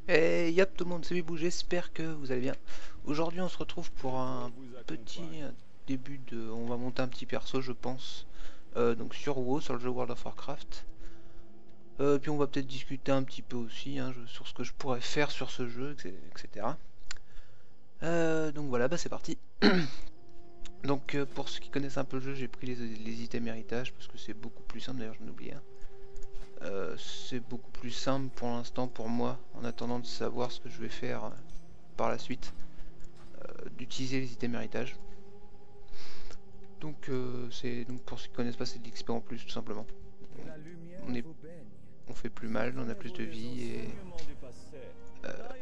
Et yop tout le monde, c'est Bibou, j'espère que vous allez bien. Aujourd'hui on se retrouve pour un petit début de... On va monter un petit perso je pense. Donc sur WoW, sur le jeu World of Warcraft. Puis on va peut-être discuter un petit peu aussi hein, sur ce que je pourrais faire sur ce jeu, etc. Donc voilà, bah c'est parti. Donc pour ceux qui connaissent un peu le jeu, j'ai pris les items héritage parce que c'est beaucoup plus simple, d'ailleurs je m'en oubliais un. C'est beaucoup plus simple pour l'instant pour moi, en attendant de savoir ce que je vais faire par la suite, d'utiliser les items héritage. Donc donc pour ceux qui connaissent pas, c'est de l'XP en plus tout simplement. On, est, on fait plus mal, on a plus de vie et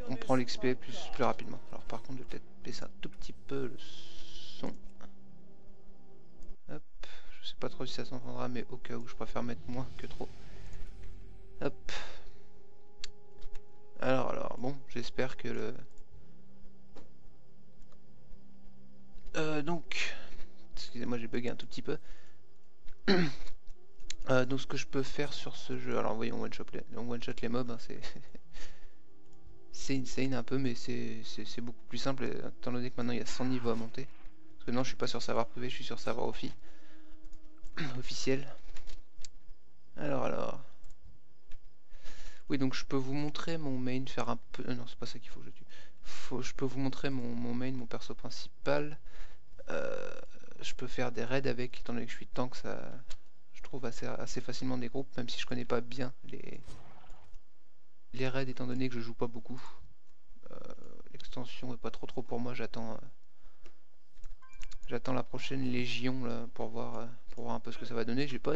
on prend l'XP plus rapidement. Alors par contre, je vais peut-être baisser un tout petit peu le son. Hop, je sais pas trop si ça s'entendra, mais au cas où, je préfère mettre moins que trop. Hop. Alors, bon, j'espère que le... donc, excusez-moi, j'ai bugué un tout petit peu. Donc ce que je peux faire sur ce jeu, alors voyons, on one shot les mobs, hein, c'est insane un peu, mais c'est beaucoup plus simple, étant donné que maintenant il y a 100 niveaux à monter. Parce que non, je suis pas sur serveur privé, je suis sur serveur officiel. Alors... Oui, donc je peux vous montrer mon main, faire un peu... non, c'est pas ça qu'il faut que je tue. Je peux vous montrer mon main, mon perso principal. Je peux faire des raids avec, étant donné que je suis tank, ça... Je trouve assez facilement des groupes, même si je connais pas bien les raids, étant donné que je joue pas beaucoup. L'extension est pas trop pour moi, j'attends la prochaine légion là, pour voir un peu ce que ça va donner. J'ai pas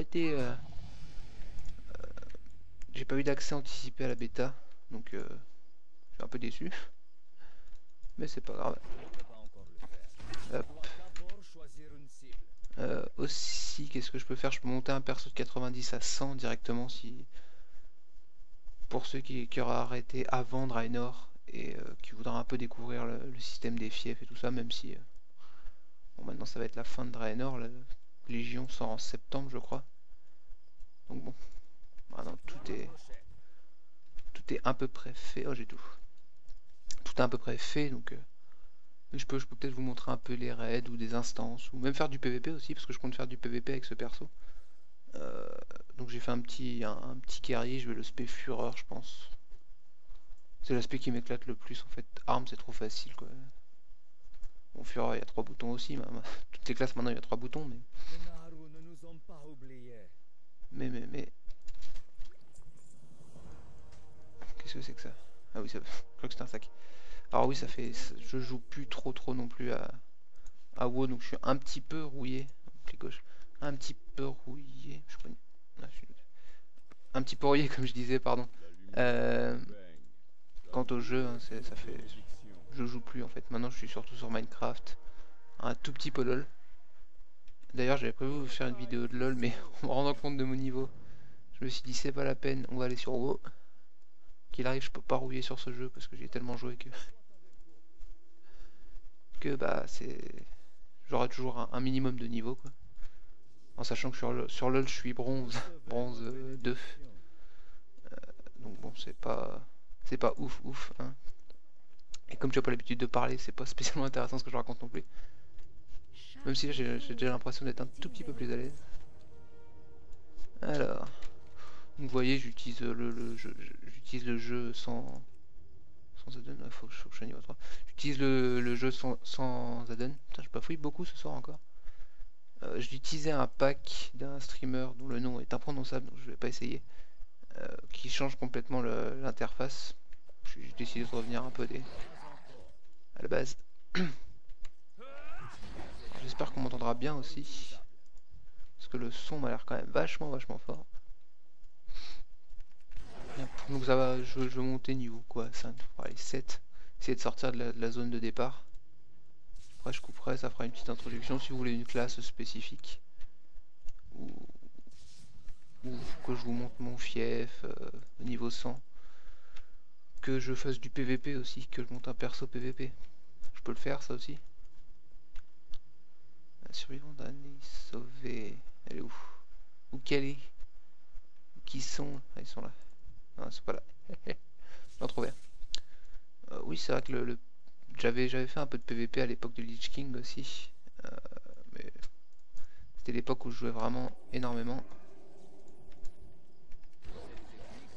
eu d'accès anticipé à la bêta, donc je suis un peu déçu, mais c'est pas grave. Hop. Aussi, qu'est-ce que je peux faire? Je peux monter un perso de 90 à 100 directement si pour ceux qui auraient arrêté avant Draenor et qui voudraient un peu découvrir le système des fiefs et tout ça, même si bon, maintenant ça va être la fin de Draenor, la Légion sort en septembre je crois. Donc bon, maintenant tout est à peu près fait. Oh j'ai tout. Tout est à peu près fait donc je peux peut-être vous montrer un peu les raids ou des instances ou même faire du PVP aussi parce que je compte faire du PVP avec ce perso. Donc j'ai fait un petit guerrier, je vais le spé fureur je pense. C'est l'aspect qui m'éclate le plus en fait. Arme c'est trop facile quoi. Bon fureur il y a 3 boutons aussi, toutes les classes maintenant il y a 3 boutons mais qu'est-ce que c'est que ça? Ah oui ça... je crois que c'est un sac. Alors oui ça fait... Je joue plus trop non plus à WoW donc je suis un petit peu rouillé. Clic gauche. Un petit peu rouillé. Je connais... ah, un petit peu rouillé comme je disais pardon. Euh... Quant au jeu, hein, ça fait... Je joue plus en fait. Maintenant je suis surtout sur Minecraft. Un tout petit peu LOL. D'ailleurs j'avais prévu de vous faire une vidéo de LOL mais en me rendant compte de mon niveau, je me suis dit c'est pas la peine, on va aller sur WoW. Qu'il arrive je peux pas rouiller sur ce jeu parce que j'ai tellement joué que bah c'est... J'aurai toujours un minimum de niveau quoi. En sachant que sur LOL je suis bronze, bronze 2. Donc bon c'est pas ouf hein. Et comme tu as pas l'habitude de parler, c'est pas spécialement intéressant ce que je raconte non plus. Même si là j'ai déjà l'impression d'être un tout petit peu plus à l'aise. Alors, donc vous voyez, j'utilise le jeu sans add-on. Il faut que je sois niveau 3. J'utilise le jeu sans add-on. Putain, je bafouille beaucoup ce soir encore. J'ai utilisé un pack d'un streamer dont le nom est imprononçable, donc je vais pas essayer. Qui change complètement l'interface. J'ai décidé de revenir un peu à la base. J'espère qu'on m'entendra bien aussi. Parce que le son m'a l'air quand même vachement fort. Donc ça va, je veux monter niveau quoi, 5, allez, 7. Essayer de sortir de la zone de départ. Après je couperai, ça fera une petite introduction si vous voulez une classe spécifique. Ou que je vous montre mon fief au niveau 100. Que je fasse du PVP aussi, que je monte un perso PVP. Je peux le faire ça aussi. La survivante d'année sauvée. Elle est où? Où qu'elle est? Où qui sont? Ah, ils sont là. Non, ils sont pas là. J'en trouvais. oui, c'est vrai que j'avais fait un peu de PVP à l'époque de Lich King aussi. Mais c'était l'époque où je jouais vraiment énormément.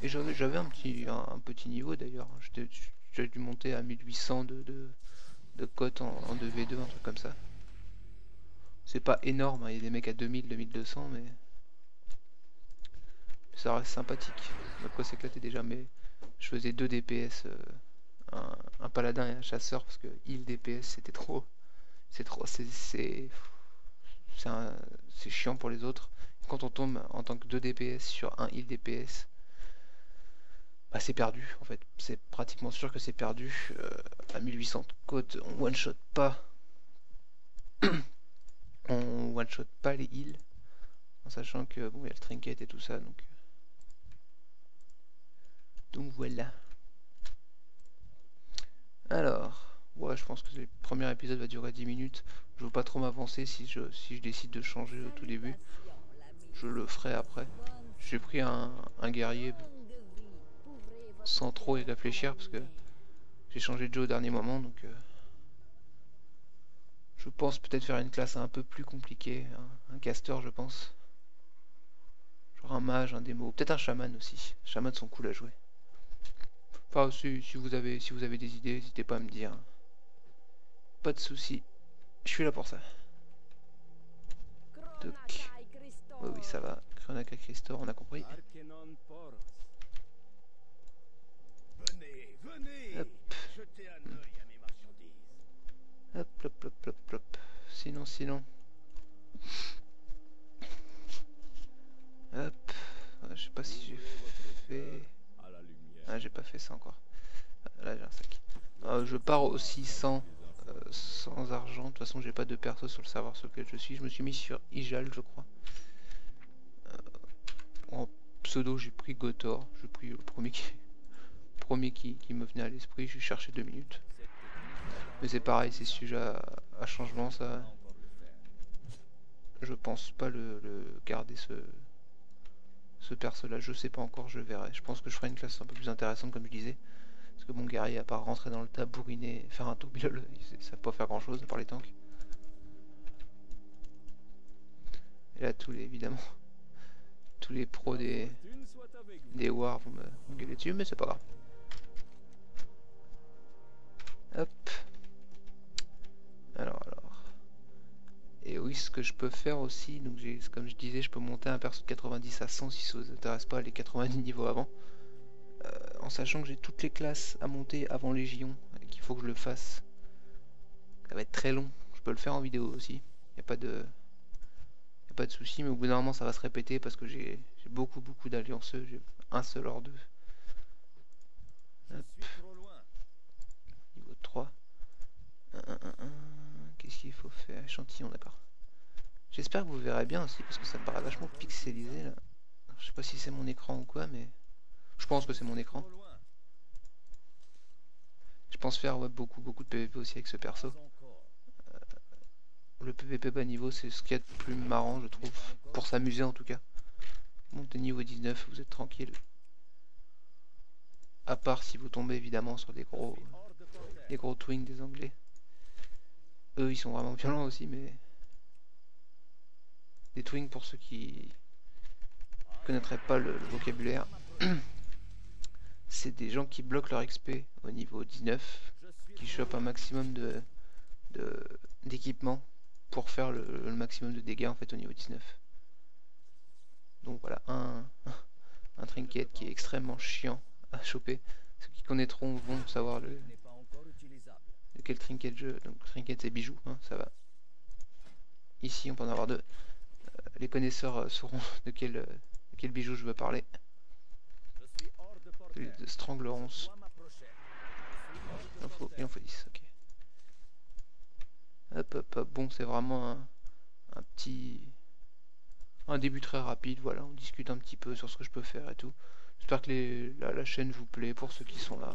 Et j'avais un petit niveau d'ailleurs. J'ai dû monter à 1800 de cote en 2v2, un truc comme ça. C'est pas énorme, hein, il y a des mecs à 2000, 2200, mais ça reste sympathique. On a quoi s'éclater déjà, mais je faisais 2 DPS, un paladin et un chasseur, parce que heal DPS c'était trop. C'est trop. C'est chiant pour les autres. Quand on tombe en tant que 2 DPS sur un heal DPS, bah c'est perdu en fait. C'est pratiquement sûr que c'est perdu. À 1800 de côte, on one shot pas. On one shot pas les heals. En sachant que bon, il y a le trinket et tout ça, donc voilà. Alors, ouais, je pense que le premier épisode va durer 10 minutes. Je veux pas trop m'avancer si je décide de changer au tout début. Je le ferai après. J'ai pris un guerrier sans trop y réfléchir parce que j'ai changé de jeu au dernier moment, donc je pense peut-être faire une classe un peu plus compliquée, un caster je pense. Genre un mage, un démo, peut-être un chaman aussi. Les chamans sont cool à jouer. Enfin si vous avez des idées, n'hésitez pas à me dire. Pas de soucis, je suis là pour ça. Toc. Oui oui ça va. Chronaka Christor, on a compris. Hop. Hop, hop, hop, hop, hop. Sinon. Hop. Je sais pas si j'ai fait... Ah, j'ai pas fait ça encore. Là, j'ai un sac. Je pars aussi sans argent. De toute façon, j'ai pas de perso sur le serveur sur lequel je suis. Je me suis mis sur Ijal, je crois. En pseudo, j'ai pris Gotor. J'ai pris le premier qui me venait à l'esprit. J'ai cherché 2 minutes. Mais c'est pareil, c'est sujet à changement, ça. Je pense pas le garder ce perso là, je sais pas encore, je verrai. Je pense que je ferai une classe un peu plus intéressante comme je disais. Parce que mon guerrier à part rentrer dans le tas, bourriner, faire un tourbillol, ça va pas faire grand chose par les tanks. Et là évidemment, tous les pros des wars vont me gueuler dessus, mais c'est pas grave. Hop. Alors. Et oui, ce que je peux faire aussi, donc comme je disais, je peux monter un perso de 90 à 100 si ça vous intéresse pas, les 90 niveaux avant. En sachant que j'ai toutes les classes à monter avant Légion, et qu'il faut que je le fasse. Ça va être très long, je peux le faire en vidéo aussi, y a pas de souci, mais au bout d'un moment ça va se répéter parce que j'ai beaucoup d'allianceux, j'ai un seul hors deux. Hop. Niveau 3. Qu'est-ce qu'il faut faire? Échantillon, d'accord. J'espère que vous verrez bien aussi parce que ça me paraît vachement pixelisé là. Je sais pas si c'est mon écran ou quoi, mais je pense que c'est mon écran. Je pense faire beaucoup de PVP aussi avec ce perso. Le PVP bas niveau, c'est ce qu'il y a de plus marrant, je trouve, pour s'amuser en tout cas. Montez niveau 19, vous êtes tranquille. À part si vous tombez évidemment sur les gros twins des Anglais. Eux, ils sont vraiment violents aussi, mais des twins pour ceux qui connaîtraient pas le vocabulaire. C'est des gens qui bloquent leur XP au niveau 19, qui chopent un maximum d'équipement pour faire le maximum de dégâts en fait au niveau 19. Donc voilà, un trinket qui est extrêmement chiant à choper. Ceux qui connaîtront vont savoir de quel trinket je... Donc trinket et bijoux, hein, ça va. Ici on peut en avoir deux. Les connaisseurs sauront de quel bijou je veux parler. De Stranglerons. Il en faut 10, ok. Hop. Bon, c'est vraiment un début très rapide, voilà, on discute un petit peu sur ce que je peux faire et tout. J'espère que la chaîne vous plaît pour ceux qui sont là.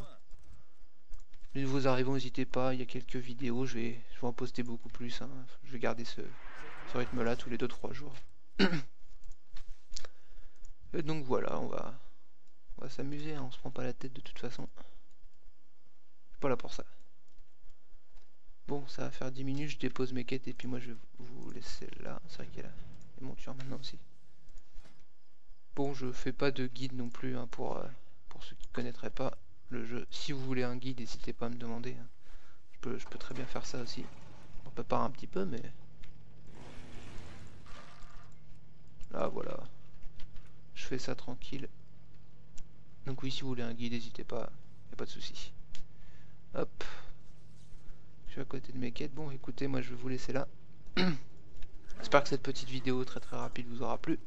Les nouveaux arrivants, n'hésitez pas, il y a quelques vidéos, je vais en poster beaucoup plus, hein. Je vais garder ce rythme là tous les 2-3 jours. Et donc voilà, on va s'amuser, hein. On se prend pas la tête de toute façon. suis pas là pour ça. Bon, ça va faire 10 minutes, je dépose mes quêtes et puis moi je vais vous laisser là. C'est vrai qu'il y a les montures maintenant aussi. Bon, je fais pas de guide non plus hein, pour ceux qui ne connaîtraient pas le jeu. Si vous voulez un guide, n'hésitez pas à me demander. Hein. Je peux très bien faire ça aussi. On prépare un petit peu, mais... Là, voilà. Je fais ça tranquille. Donc oui, si vous voulez un guide, n'hésitez pas. Y a pas de souci. Hop. Je suis à côté de mes quêtes. Bon, écoutez, moi je vais vous laisser là. J'espère que cette petite vidéo très rapide vous aura plu.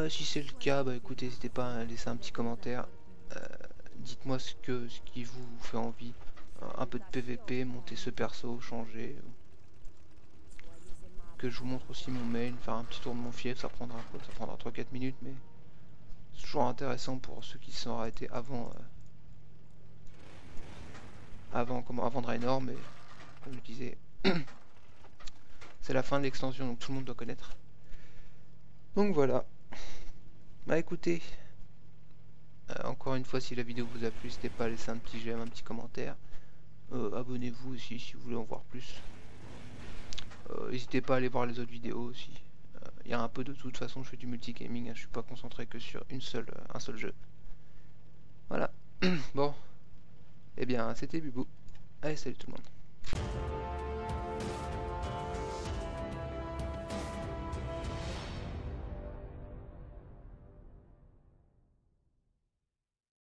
Si c'est le cas, bah écoutez, n'hésitez pas à laisser un petit commentaire. Dites-moi ce qui vous fait envie. Un peu de PVP, monter ce perso, changer. Que je vous montre aussi mon mail, faire un petit tour de mon fief, ça prendra quoi? Ça prendra 3-4 minutes, mais c'est toujours intéressant pour ceux qui se sont arrêtés avant avant Draenor, mais comme je disais, c'est la fin de l'extension, donc tout le monde doit connaître. Donc voilà. Bah écoutez, encore une fois, si la vidéo vous a plu, n'hésitez pas à laisser un petit j'aime, un petit commentaire. Abonnez-vous aussi si vous voulez en voir plus. N'hésitez pas à aller voir les autres vidéos aussi. Il y a un peu de toute façon, je fais du multigaming, hein, je suis pas concentré que sur un seul jeu. Voilà. Bon. Eh bien, c'était Bubou. Allez, salut tout le monde.